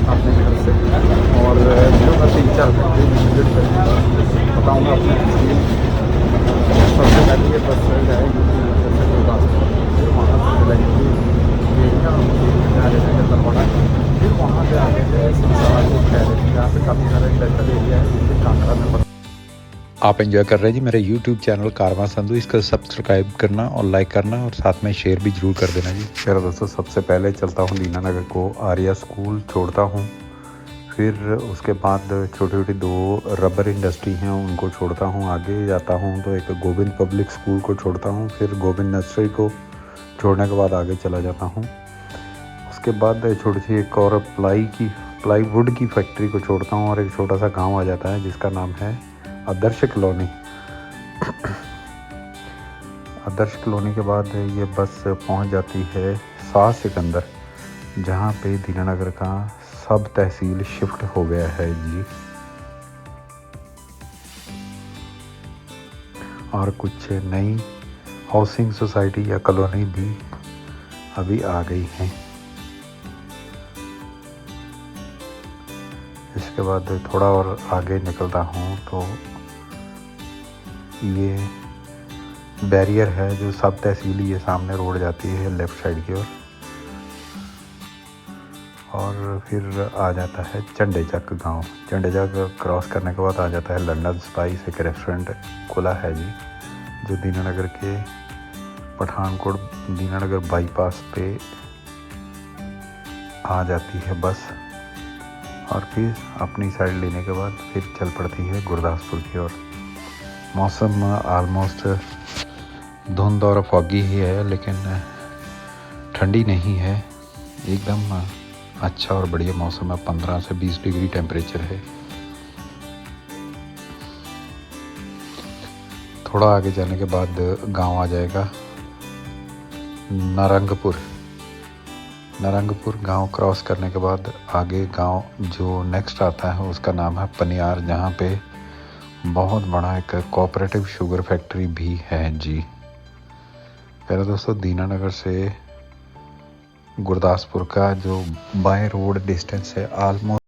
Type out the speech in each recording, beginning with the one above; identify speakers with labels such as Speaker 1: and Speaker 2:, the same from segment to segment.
Speaker 1: अपने घर से। और मेरे घर 3-4 घंटे विजिट करने का बताऊँगा अपने एक्सपीरियंस। सबसे पहले ये बस जाएगी जैसे गुरदासपुर, फिर वहाँ से चलेंगी एरिया जतलवाड़ा, फिर वहाँ से आगे है संसार को खैर, जहाँ पे काफ़ी सारा इंडस्ट्रियल एरिया है जिससे कांगड़ा में पड़ता।
Speaker 2: आप एंजॉय कर रहे हैं जी मेरा यूट्यूब चैनल कारवां संधू। इसका सब्सक्राइब करना और लाइक करना और साथ में शेयर भी जरूर कर देना जी।
Speaker 1: मेरा दोस्तों सबसे पहले चलता हूँ दीनानगर को, आर्या स्कूल छोड़ता हूँ। फिर उसके बाद छोटी छोटी 2 रबर इंडस्ट्री हैं उनको छोड़ता हूँ। आगे जाता हूँ तो एक गोविंद पब्लिक स्कूल को छोड़ता हूँ। फिर गोविंद नर्सरी को छोड़ने के बाद आगे चला जाता हूँ। उसके बाद छोटी सी एक और प्लाईवुड की फैक्ट्री को छोड़ता हूँ और एक छोटा सा गांव आ जाता है जिसका नाम है आदर्श कॉलोनी। आदर्श कॉलोनी के बाद ये बस पहुंच जाती है शाह सिकंदर, जहां पे दीनानगर का सब तहसील शिफ्ट हो गया है जी। और कुछ नई हाउसिंग सोसाइटी या कॉलोनी भी अभी आ गई हैं। इसके बाद थोड़ा और आगे निकलता हूँ तो ये बैरियर है जो सब तहसीली, ये सामने रोड जाती है लेफ़्ट साइड की ओर। और फिर आ जाता है चंडेचक गांव। चंडेचक क्रॉस करने के बाद आ जाता है लंदन स्पाइस, एक रेस्टोरेंट खुला है जी, जो दीनानगर के पठानकोट दीनानगर बाईपास पे आ जाती है बस। और फिर अपनी साइड लेने के बाद फिर चल पड़ती है गुरदासपुर की ओर। मौसम ऑलमोस्ट धुंध और फॉगी ही है, लेकिन ठंडी नहीं है, एकदम अच्छा और बढ़िया मौसम है। 15 से 20 डिग्री टेम्परेचर है। थोड़ा आगे जाने के बाद गांव आ जाएगा नारंगपुर गांव क्रॉस करने के बाद आगे गांव जो नेक्स्ट आता है उसका नाम है पनियार, जहां पे बहुत बड़ा एक कोऑपरेटिव शुगर फैक्ट्री भी है जी। पहले दोस्तों दीनानगर से गुरदासपुर का जो बाय रोड डिस्टेंस है ऑलमोस्ट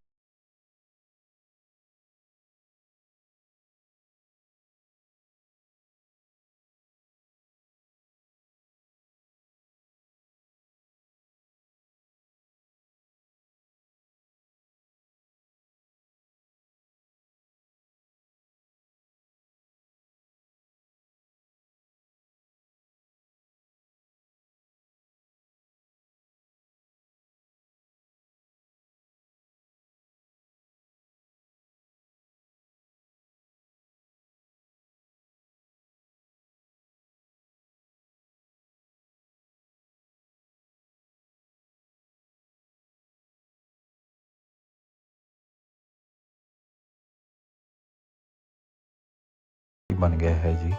Speaker 1: बन गया है जी।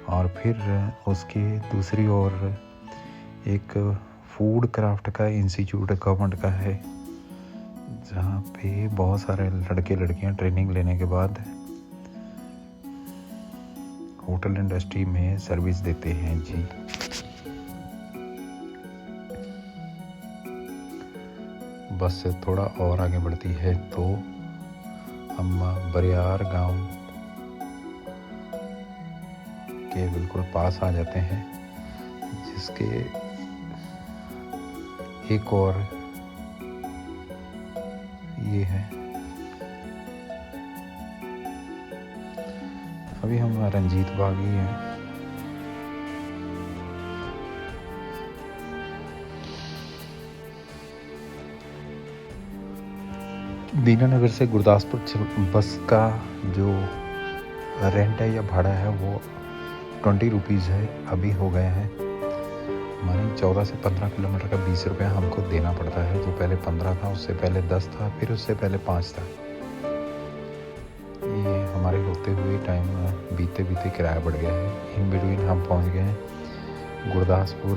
Speaker 1: और फिर उसके दूसरी ओर एक फूड क्राफ्ट का इंस्टीट्यूट गवर्नमेंट का है, जहाँ पे बहुत सारे लड़के लड़कियाँ ट्रेनिंग लेने के बाद होटल इंडस्ट्री में सर्विस देते हैं जी। बस से थोड़ा और आगे बढ़ती है तो हम बरियार गांव के बिल्कुल पास आ जाते हैं, जिसके एक और ये है। अभी हम रंजीत बाग ही हैं। दीनानगर से गुरदासपुर बस का जो रेंट है या भाड़ा है वो 20 रुपीज़ है, अभी हो गए हैं। मानी 14 से 15 किलोमीटर का 20 रुपये हमको देना पड़ता है। जो पहले 15 था, उससे पहले 10 था, फिर उससे पहले 5 था। ये हमारे होते हुए टाइम बीते किराया बढ़ गया है। इन बिटवीन हम पहुंच गए हैं गुरदासपुर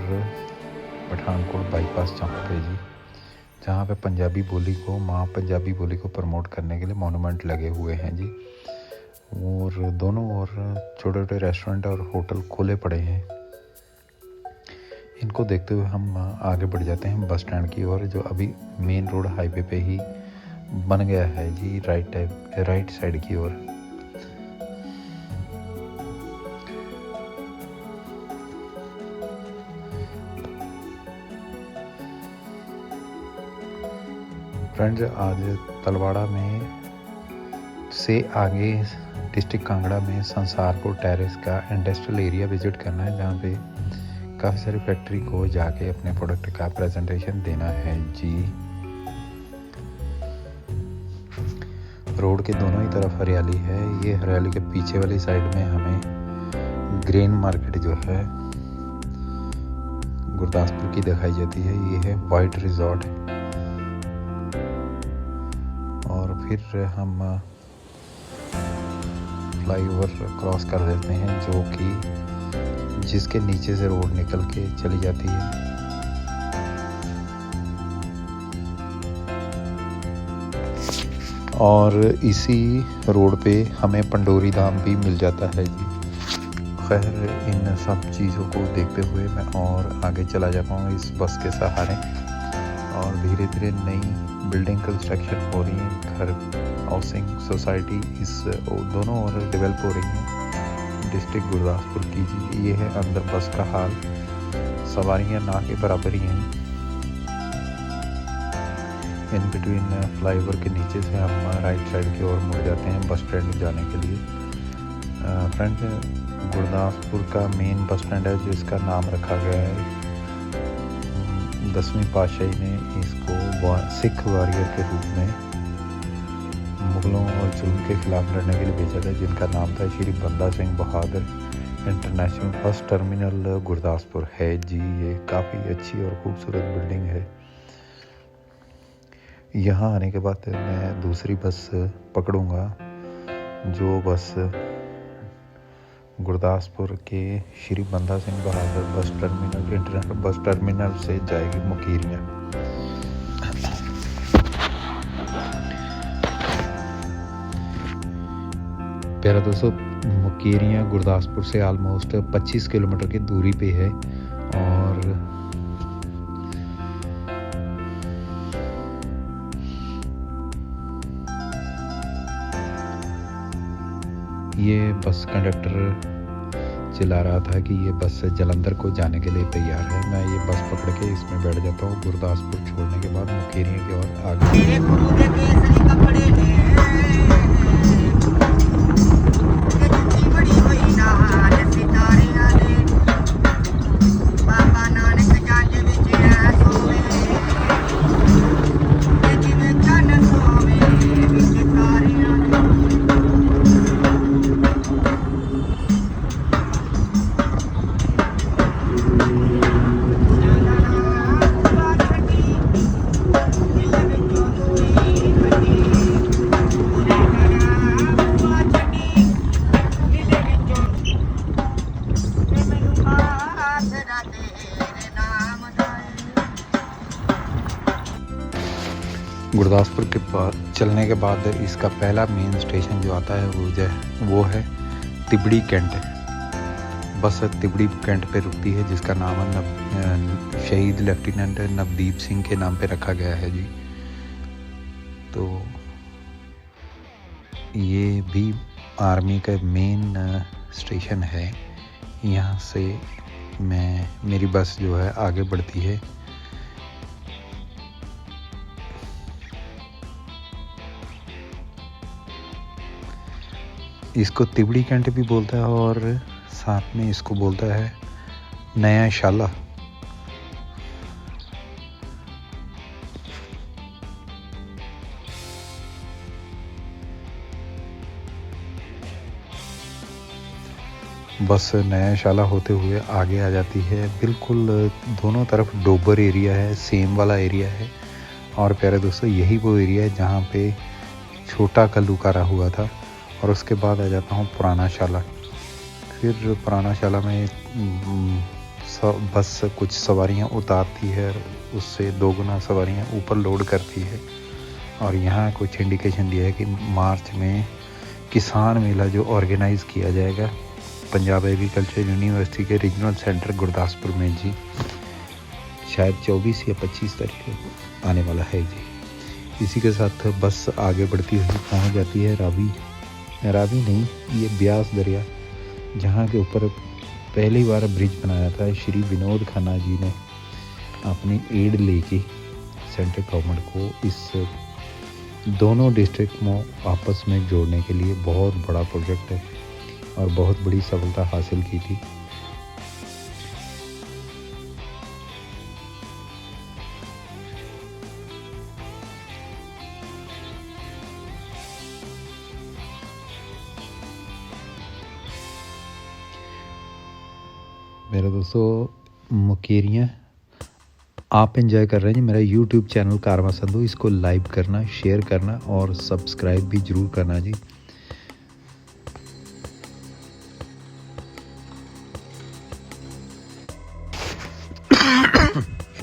Speaker 1: पठानकोट बाईपास चौक पे जी, जहाँ पे पंजाबी बोली को पंजाबी बोली को प्रमोट करने के लिए मॉन्यूमेंट लगे हुए हैं जी। और दोनों ओर छोटे छोटे रेस्टोरेंट और होटल खुले पड़े हैं।
Speaker 2: इनको देखते हुए हम आगे बढ़ जाते हैं बस स्टैंड की ओर, जो अभी मेन रोड हाईवे पे ही बन गया है जी, राइट साइड की ओर। फ्रेंड्स, आज तलवाड़ा में से आगे डिस्ट्रिक्ट कांगड़ा में संसारपुर टेरेस का इंडस्ट्रियल एरिया विजिट करना है, जहाँ पे काफ़ी सारी फैक्ट्री को जाके अपने प्रोडक्ट का प्रेजेंटेशन देना है जी। रोड के दोनों ही तरफ हरियाली है। ये हरियाली के पीछे वाली साइड में हमें ग्रेन मार्केट जो है गुरदासपुर की दिखाई जाती है। ये है वाइट रिजॉर्ट, और फिर हम फ्लाईओवर क्रॉस कर देते हैं, जो कि जिसके नीचे से रोड निकल के चली जाती है। और इसी रोड पे हमें पंडोरी धाम भी मिल जाता है जी। खैर, इन सब चीज़ों को देखते हुए मैं और आगे चला जाता हूँ इस बस के सहारे, और धीरे धीरे नई बिल्डिंग कंस्ट्रक्शन हो रही है। घर, हाउसिंग सोसाइटी इस दोनों ओर डेवलप हो रही है डिस्ट्रिक्ट गुरदासपुर की जी। ये है अंदर बस का हाल, सवारियां ना के बराबर ही हैं। इन बिटवीन फ्लाईओवर के नीचे से हम राइट साइड की ओर मुड़ जाते हैं बस स्टैंड जाने के लिए। फ्रेंड, गुरदासपुर का मेन बस स्टैंड है, जिसका नाम रखा गया है 10वीं पातशाही ने इसको सिख वॉरियर के रूप में मुगलों और जुल्म के खिलाफ लड़ने के लिए भेजा था, जिनका नाम था श्री बंदा Singh Bahadur international bus terminal Gurdaspur है जी। ये काफ़ी अच्छी और खूबसूरत बिल्डिंग है। यहाँ आने के बाद मैं दूसरी बस पकड़ूंगा, जो बस गुरदासपुर के श्री बंदा Singh Bahadur bus terminal international bus terminal से जाएगी मुकेरियाँ। प्यारा दोस्तों, मुकेरियाँ गुरदासपुर से ऑलमोस्ट 25 किलोमीटर की दूरी पे है, और ये बस कंडक्टर चिल्ला रहा था कि ये बस जालंधर को जाने के लिए तैयार है। मैं ये बस पकड़ के इसमें बैठ जाता हूँ। गुरदासपुर छोड़ने के बाद मुकेरियाँ की ओर आगे। गुरदासपुर के बाद चलने के बाद इसका पहला मेन स्टेशन जो आता है वो है तिबड़ी कैंट। बस तिबड़ी कैंट पे रुकती है, जिसका नाम शहीद लेफ्टिनेंट नवदीप सिंह के नाम पे रखा गया है जी। तो ये भी आर्मी का मेन स्टेशन है। यहाँ से मेरी बस जो है आगे बढ़ती है। इसको तिबड़ी कैंट भी बोलता है, और साथ में इसको बोलता है नया शाला। बस नया शाला होते हुए आगे आ जाती है। बिल्कुल दोनों तरफ डोबर एरिया है, सेम वाला एरिया है। और प्यारे दोस्तों, यही वो एरिया है जहाँ पे छोटा कल्लूकारा हुआ था। और उसके बाद आ जाता हूँ पुराना शाला। फिर पुराना शाला में बस कुछ सवारियाँ उतारती है, उससे 2 गुना सवारियाँ ऊपर लोड करती है। और यहाँ कुछ इंडिकेशन दिया है कि मार्च में किसान मेला जो ऑर्गेनाइज़ किया जाएगा पंजाब एग्रीकल्चर यूनिवर्सिटी के रीजनल सेंटर गुरदासपुर में जी। शायद 24 या 25 तारीख को आने वाला है जी। इसी के साथ बस आगे बढ़ती हुई पहुंच जाती है रावी नहीं, ये ब्यास दरिया, जहाँ के ऊपर पहली बार ब्रिज बनाया था श्री विनोद खन्ना जी ने अपनी एड लेके सेंट्रल गवर्नमेंट को इस दोनों डिस्ट्रिक्ट में आपस में जोड़ने के लिए। बहुत बड़ा प्रोजेक्ट है और बहुत बड़ी सफलता हासिल की थी। मेरे दोस्तों मुकेरियाँ आप एंजॉय कर रहे हैं जी मेरा यूट्यूब चैनल कारवां संधू। इसको लाइक करना, शेयर करना और सब्सक्राइब भी ज़रूर करना जी।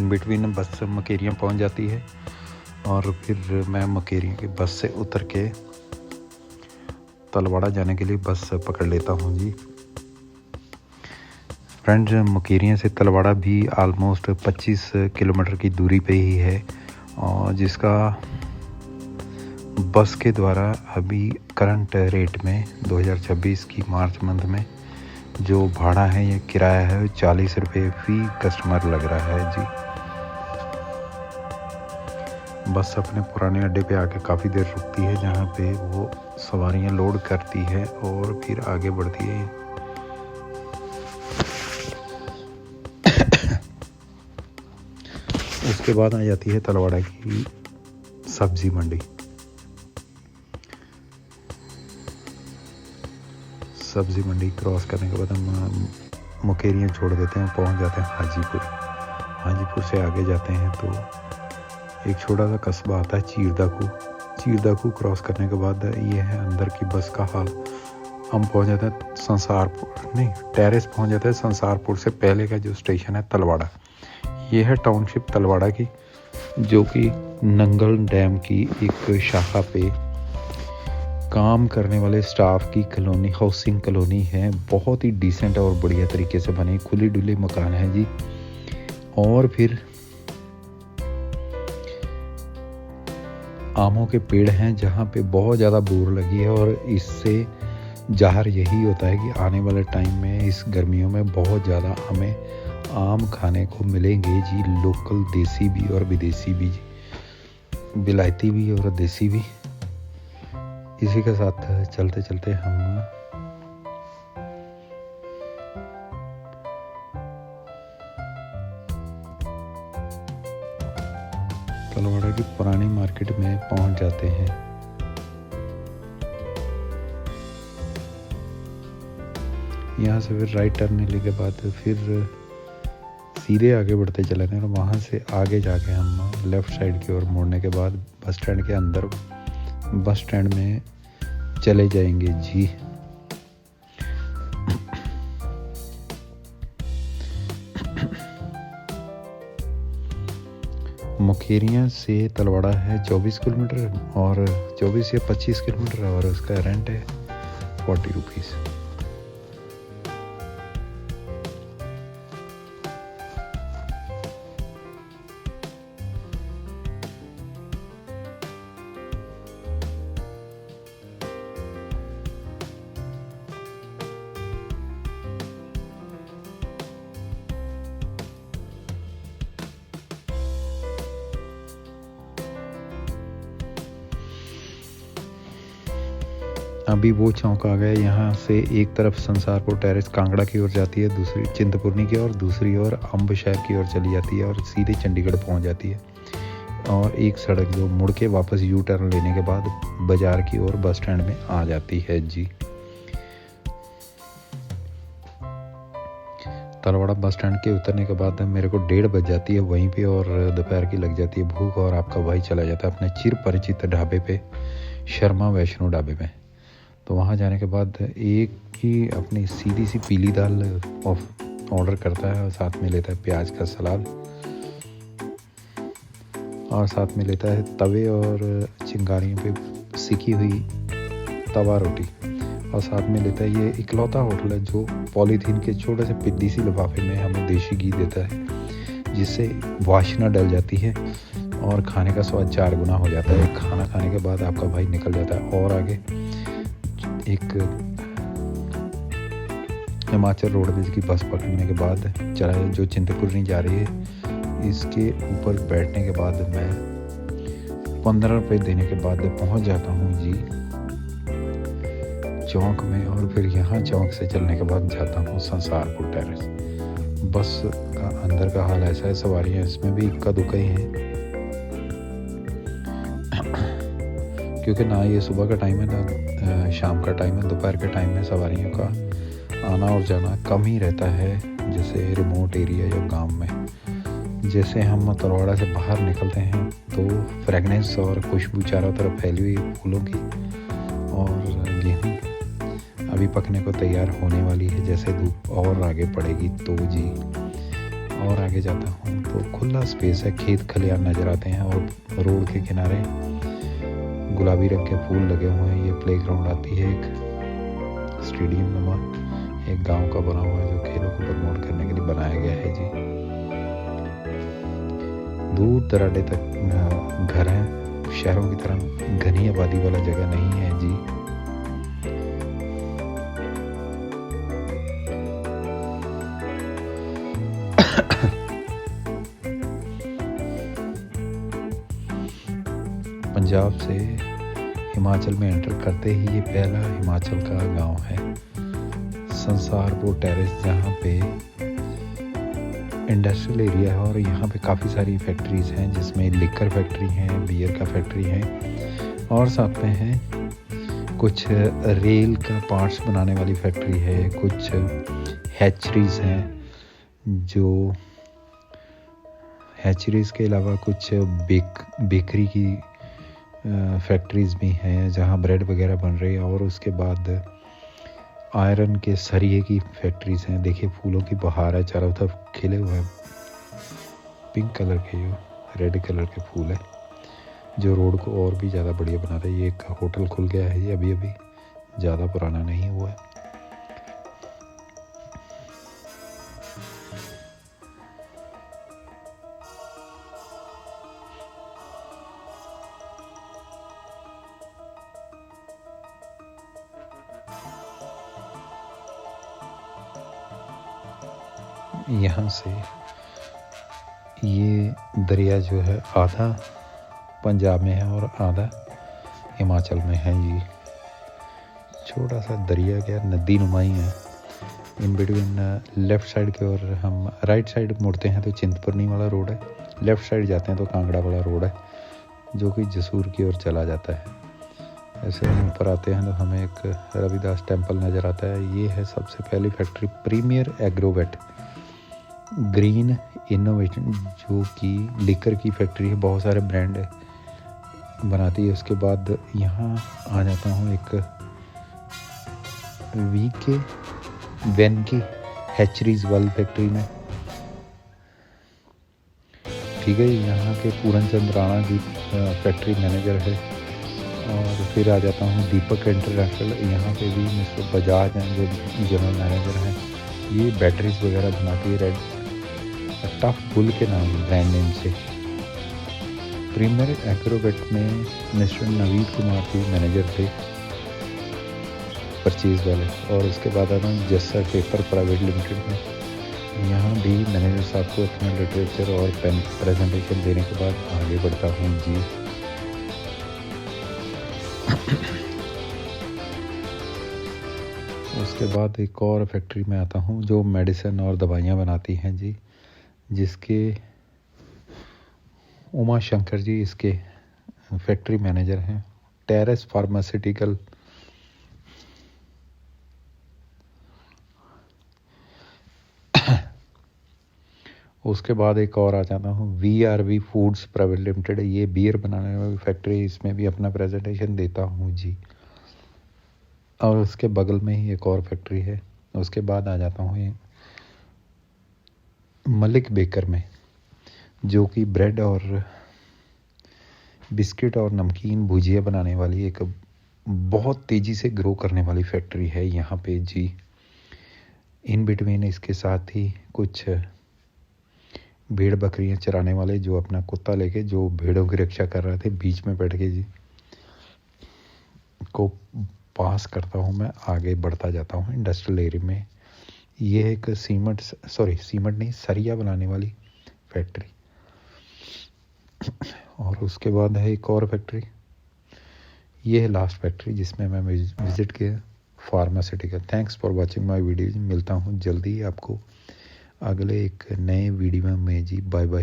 Speaker 2: इन बिटवीन बस मुकेरियाँ पहुंच जाती है और फिर मैं मुकेरियाँ की बस से उतर के तलवाड़ा जाने के लिए बस पकड़ लेता हूं जी। फ्रेंड्स, मुकेरियाँ से तलवाड़ा भी आलमोस्ट 25 किलोमीटर की दूरी पे ही है और जिसका बस के द्वारा अभी करंट रेट में 2026 की मार्च मंथ में जो भाड़ा है, ये किराया है 40 रुपये फी कस्टमर लग रहा है जी। बस अपने पुराने अड्डे पे आके काफ़ी देर रुकती है, जहाँ पे वो सवारियाँ लोड करती है और फिर आगे बढ़ती है। उसके बाद आ जाती है तलवाड़ा की सब्जी मंडी। सब्जी मंडी क्रॉस करने के बाद हम मुकेरियाँ छोड़ देते हैं, पहुंच जाते हैं हाजीपुर। हाजीपुर से आगे जाते हैं तो एक छोटा सा कस्बा आता है चीरदाकू क्रॉस करने के बाद ये है अंदर की बस का हाल। हम पहुंच जाते हैं टेरेस पहुंच जाते हैं संसारपुर से पहले का जो स्टेशन है तलवाड़ा। ये है टाउनशिप तलवाड़ा की, जो कि नंगल डैम की एक शाखा पे काम करने वाले स्टाफ की कॉलोनी, हाउसिंग कॉलोनी है। बहुत ही डिसेंट और बढ़िया तरीके से बनी खुली डुली मकान है जी। और फिर आमों के पेड़ हैं जहाँ पे बहुत ज़्यादा बोर लगी है और इससे ज़ाहिर यही होता है कि आने वाले टाइम में इस गर्मियों में बहुत ज़्यादा हमें आम खाने को मिलेंगे जी। लोकल देसी भी और विदेशी भी, विलायती भी और देसी भी। इसी के साथ चलते चलते हम तलवाड़ा की पुरानी मार्केट में पहुंच जाते हैं। यहाँ से फिर राइट टर्न लेने के बाद फिर सीधे आगे बढ़ते चले गए और वहाँ से आगे जाके हम लेफ़्ट साइड की ओर मोड़ने के बाद बस स्टैंड के अंदर बस स्टैंड में चले जाएंगे जी। मुकेरियाँ से तलवाड़ा है 24 किलोमीटर और 24 या 25 किलोमीटर और उसका रेंट है 40 रुपीज़। अभी वो चौक आ गया। यहाँ से एक तरफ संसारपुर टेरेस कांगड़ा की ओर जाती है, दूसरी चिंतपूर्णी की ओर, दूसरी ओर अम्ब शहर की ओर चली जाती है और सीधे चंडीगढ़ पहुँच जाती है। और एक सड़क जो मुड़ के वापस यू टर्न लेने के बाद बाज़ार की ओर बस स्टैंड में आ जाती है जी। तलवाड़ा बस स्टैंड के उतरने के बाद मेरे को 1:30 बज जाती है वहीं पे और दोपहर की लग जाती है भूख और आपका भाई चला जाता है अपने चिर परिचित ढाबे पे, शर्मा वैष्णो ढाबे में। तो वहाँ जाने के बाद एक ही अपनी सीधी सी पीली दाल ऑर्डर करता है और साथ में लेता है प्याज का सलाद और साथ में लेता है तवे और चिंगारियों पे सिकी हुई तवा रोटी और साथ में लेता है ये इकलौता होटल है जो पॉलीथीन के छोटे से पिद्दी सी लिफाफे में हमें देसी घी देता है, जिससे वासना डल जाती है और खाने का स्वाद 4 गुना हो जाता है। खाना खाने के बाद आपका भाई निकल जाता है और आगे एक हिमाचल रोडवेज की बस पकड़ने के बाद चला जो चिंतपूर्णी जा रही है। इसके ऊपर बैठने के बाद मैं 15 रुपये देने के बाद पहुंच जाता हूं जी चौक में, और फिर यहाँ चौक से चलने के बाद जाता हूँ संसारपुर टेरेस। बस का अंदर का हाल ऐसा है, सवारियाँ इसमें भी इक्का दुक्का ही हैं, क्योंकि ना ये सुबह का टाइम है ना शाम का टाइम है। दोपहर के टाइम में सवारियों का आना और जाना कम ही रहता है, जैसे रिमोट एरिया या गांव में। जैसे हम तलवाड़ा से बाहर निकलते हैं तो फ्रेगनेंस और खुशबू चारों तरफ फैली हुई फूलों की, और गेहूँ अभी पकने को तैयार होने वाली है। जैसे धूप और आगे पड़ेगी तो जी और आगे जाता हूँ तो खुला स्पेस है, खेत खलियान नज़र आते हैं और रोड के किनारे गुलाबी रंग के फूल लगे हुए हैं। ये प्लेग्राउंड आती है, एक स्टेडियम नुमा एक गांव का बना हुआ है जो खेलों को प्रमोट करने के लिए बनाया गया है जी। दूर दराडे तक घर हैं, शहरों की तरह घनी आबादी वाला जगह नहीं है जी। पंजाब से हिमाचल में एंटर करते ही ये पहला हिमाचल का गांव है संसारपुर टेरेस, जहाँ पे इंडस्ट्रियल एरिया है और यहाँ पे काफ़ी सारी फैक्ट्रीज हैं, जिसमें लिकर फैक्ट्री है, बियर का फैक्ट्री है और साथ में है कुछ रेल का पार्ट्स बनाने वाली फैक्ट्री है, कुछ हैचरीज हैं। जो हैचरीज के अलावा कुछ बेकरी की फैक्ट्रीज भी हैं जहाँ ब्रेड वगैरह बन रही है, और उसके बाद आयरन के सरिये की फैक्ट्रीज हैं। देखिए फूलों की बहार है, चारों तरफ खिले हुए हैं पिंक कलर के, रेड कलर के फूल है जो रोड को और भी ज़्यादा बढ़िया बना रहे हैं। ये एक होटल खुल गया है, ये अभी अभी ज़्यादा पुराना नहीं हुआ है। यहाँ से ये दरिया जो है आधा पंजाब में है और आधा हिमाचल में है जी। छोटा सा दरिया क्या नदी नुमाई है। इन बिटवीन लेफ़्ट साइड की ओर हम राइट साइड मुड़ते हैं तो चिंतपूर्णी वाला रोड है, लेफ़्ट साइड जाते हैं तो कांगड़ा वाला रोड है जो कि जसूर की ओर चला जाता है। ऐसे हम ऊपर आते हैं तो हमें एक रविदास टेम्पल नज़र आता है। ये है सबसे पहली factory Premier Agrovet Green Innovation, जो कि लिकर की फैक्ट्री है, बहुत सारे ब्रांड बनाती है। उसके बाद यहाँ आ जाता हूँ एक वीके वैन की हैचरीज वाली फैक्ट्री में। ठीक है, यहाँ के पूरन चंद राणा जी फैक्ट्री मैनेजर है। और फिर आ जाता हूँ दीपक इंटरनेशनल, यहाँ पे भी मिस्टर बजाज हैं जो जनरल मैनेजर हैं। ये बैटरीज वगैरह बनाती है, रेड टफ बुल के नाम ब्रांड नेम से। प्रीमियर एग्रोवेट में मिस्टर नवीद कुमार भी मैनेजर थे परचेज वाले। और उसके बाद आता हूँ जस्सर पेपर प्राइवेट लिमिटेड में। यहाँ भी मैनेजर साहब को अपना लिटरेचर और पेन प्रेजेंटेशन देने के बाद आगे बढ़ता हूँ जी। उसके बाद एक और फैक्ट्री में आता हूँ जो मेडिसिन और दवाइयाँ बनाती हैं जी, जिसके उमा शंकर जी इसके फैक्ट्री मैनेजर हैं। Terrace pharmaceutical. उसके बाद एक और आ जाता हूँ VRV फूड्स प्राइवेट लिमिटेड। ये बियर बनाने वाली फैक्ट्री, इसमें भी अपना प्रेजेंटेशन देता हूँ जी। और उसके बगल में ही एक और फैक्ट्री है। उसके बाद आ जाता हूँ मलिक बेकर में, जो कि ब्रेड और बिस्किट और नमकीन भुजिया बनाने वाली एक बहुत तेज़ी से ग्रो करने वाली फैक्ट्री है यहाँ पे जी। इन बिटवीन इसके साथ ही कुछ भेड़ बकरियां चराने वाले जो अपना कुत्ता लेके जो भेड़ों की रक्षा कर रहे थे बीच में बैठ के जी को पास करता हूँ मैं, आगे बढ़ता जाता हूँ इंडस्ट्रियल एरिया में। ये एक सीमेंट नहीं, सरिया बनाने वाली फैक्ट्री। और उसके बाद है एक और फैक्ट्री, ये है लास्ट फैक्ट्री जिसमें मैं विजिट किया, pharmaceutical. Thanks for watching my video. मिलता हूँ जल्दी आपको अगले एक नए वीडियो में जी। Bye bye.